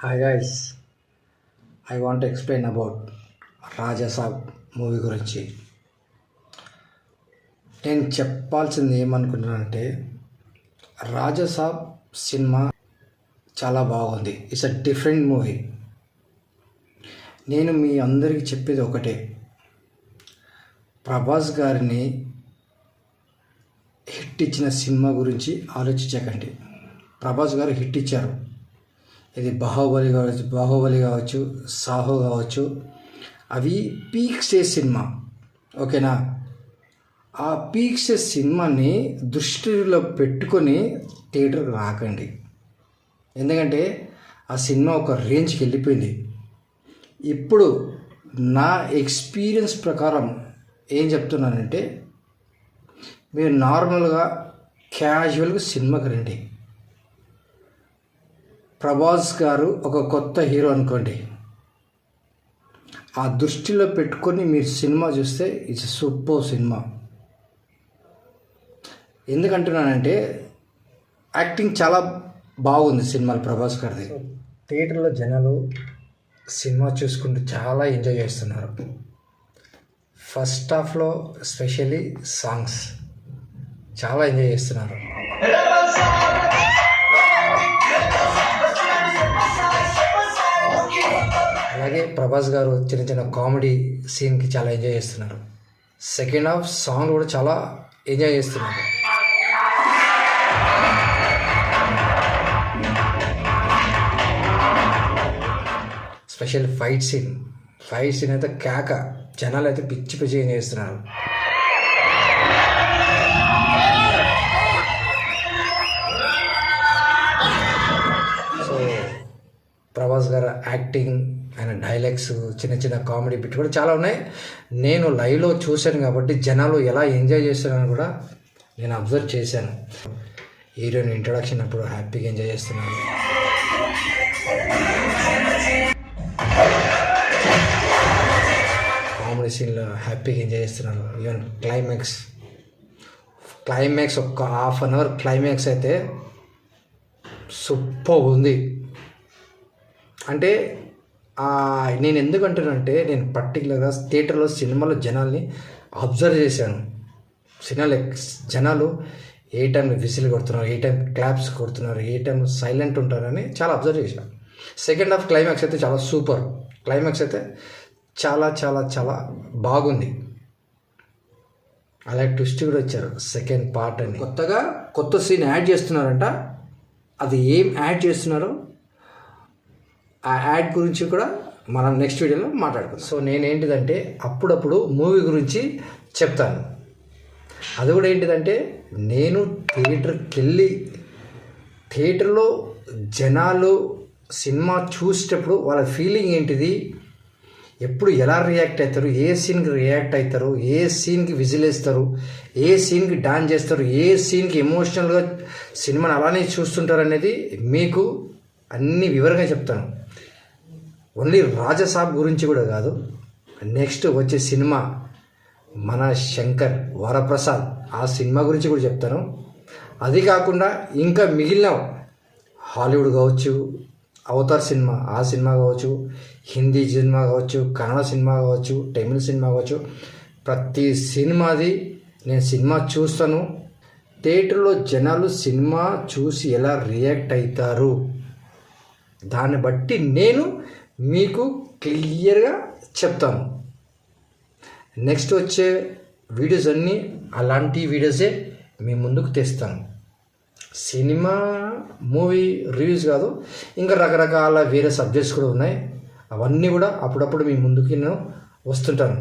Hi guys, I want to explain about Rajasaab movie గురించి. నేను చెప్పాల్సింది ఏమనుకుంటున్నానంటే, రాజాసాబ్ సినిమా చాలా బాగుంది. It's a different movie. నేను మీ అందరికీ చెప్పేది ఒకటే, ప్రభాస్ గారిని హిట్ ఇచ్చిన సినిమా గురించి ఆలోచించకండి. ప్రభాస్ గారు హిట్ ఇచ్చారు. ఇది బాహుబలి కావచ్చు, సాహో కావచ్చు, అవి పీక్ స్టేజ్ సినిమా. ఓకేనా? ఆ పీక్ స్టేజ్ సినిమాని దృష్టిలో పెట్టుకొని థియేటర్కి రాకండి. ఎందుకంటే ఆ సినిమా ఒక రేంజ్కి వెళ్ళిపోయింది. ఇప్పుడు నా ఎక్స్పీరియన్స్ ప్రకారం ఏం చెప్తున్నానంటే, మీరు నార్మల్గా క్యాజువల్గా సినిమాకి రండి. ప్రభాస్ గారు ఒక కొత్త హీరో అనుకోండి, ఆ దృష్టిలో పెట్టుకొని మీరు సినిమా చూస్తే ఇట్స్ సూపర్ సినిమా. ఎందుకంటున్నానంటే, యాక్టింగ్ చాలా బాగుంది సినిమాలో ప్రభాస్ గారిది. థియేటర్లో జనాలు సినిమా చూసుకుంటూ చాలా ఎంజాయ్ చేస్తున్నారు. ఫస్ట్ హాఫ్లో స్పెషల్లీ సాంగ్స్ చాలా ఎంజాయ్ చేస్తున్నారు. అలాగే ప్రభాస్ గారు చిన్న చిన్న కామెడీ సీన్కి చాలా ఎంజాయ్ చేస్తున్నారు. సెకండ్ హాఫ్ సాంగ్ కూడా చాలా ఎంజాయ్ చేస్తున్నారు. స్పెషల్ ఫైట్ సీన్ అయితే కేక, జనాలు అయితే పిచ్చి ఎంజాయ్ చేస్తున్నారు. సో ప్రభాస్ గారు యాక్టింగ్, ఆయన డైలాగ్స్, చిన్న చిన్న కామెడీ బిట్ కూడా చాలా ఉన్నాయి. నేను లైవ్లో చూశాను కాబట్టి జనాలు ఎలా ఎంజాయ్ చేస్తున్నారని కూడా నేను అబ్జర్వ్ చేశాను. హీరోయిన్ ఇంట్రొడక్షన్ అప్పుడు హ్యాపీగా ఎంజాయ్ చేస్తున్నాను. కామెడీ సీన్లో హ్యాపీగా ఎంజాయ్ చేస్తున్నారు. ఈవెన్ క్లైమాక్స్ ఒక హాఫ్ అన్ అవర్ క్లైమాక్స్ అయితే సూపర్ ఉంది. అంటే నేను ఎందుకంటానంటే, నేను పర్టికులర్గా థియేటర్లో సినిమాలో జనాల్ని అబ్జర్వ్ చేశాను. జనాలు ఏ టైం విసిల్ కొడుతున్నారు, ఏ టైం క్లాప్స్ కొడుతున్నారు, ఏ టైం సైలెంట్ ఉంటారని చాలా అబ్జర్వ్ చేశాను. సెకండ్ హాఫ్ క్లైమాక్స్ అయితే చాలా సూపర్. క్లైమాక్స్ అయితే చాలా చాలా చాలా బాగుంది. అలాగే ట్విస్ట్ కూడా వచ్చారు సెకండ్ పార్ట్ అని. కొత్త సీన్ యాడ్ చేస్తున్నారంట. అది ఏం యాడ్ చేస్తున్నారో ఆ యాడ్ గురించి కూడా మనం నెక్స్ట్ వీడియోలో మాట్లాడుకుందాం. సో నేనేంటిదంటే, అప్పుడప్పుడు మూవీ గురించి చెప్తాను. అది కూడా ఏంటిదంటే, నేను థియేటర్లో జనాలు సినిమా చూసేటప్పుడు వాళ్ళ ఫీలింగ్ ఏంటిది, ఎప్పుడు ఎలా రియాక్ట్ అవుతారు, ఏ సీన్కి రియాక్ట్ అవుతారు, ఏ సీన్కి విజిల్ వేస్తారు, ఏ సీన్కి డాన్స్ చేస్తారు, ఏ సీన్కి ఎమోషనల్గా సినిమాని అలానే చూస్తుంటారు అనేది మీకు అన్ని వివరంగా చెప్తాను. ఓన్లీ రాజాసాబ్ గురించి కూడా కాదు, నెక్స్ట్ వచ్చే సినిమా మన శంకర్ వరప్రసాద్, ఆ సినిమా గురించి కూడా చెప్తాను. అది కాకుండా ఇంకా మిగిలిన హాలీవుడ్ కావచ్చు, అవతార్ సినిమా, ఆ సినిమా కావచ్చు, హిందీ సినిమా కావచ్చు, కన్నడ సినిమా కావచ్చు, తమిళ సినిమా కావచ్చు, ప్రతి సినిమాది నేను సినిమా చూస్తాను. థియేటర్లో జనాలు సినిమా చూసి ఎలా రియాక్ట్ అవుతారు, దాన్ని బట్టి నేను మీకు క్లియర్గా చెప్తాను. నెక్స్ట్ వచ్చే వీడియోస్ అన్నీ అలాంటి వీడియోసే మీ ముందుకు తెస్తాను. సినిమా మూవీ రివ్యూస్ కాదు, ఇంకా రకరకాల వేరే సబ్జెక్ట్స్ కూడా ఉన్నాయి. అవన్నీ కూడా అప్పుడప్పుడు మీ ముందుకి నేను వస్తుంటాను.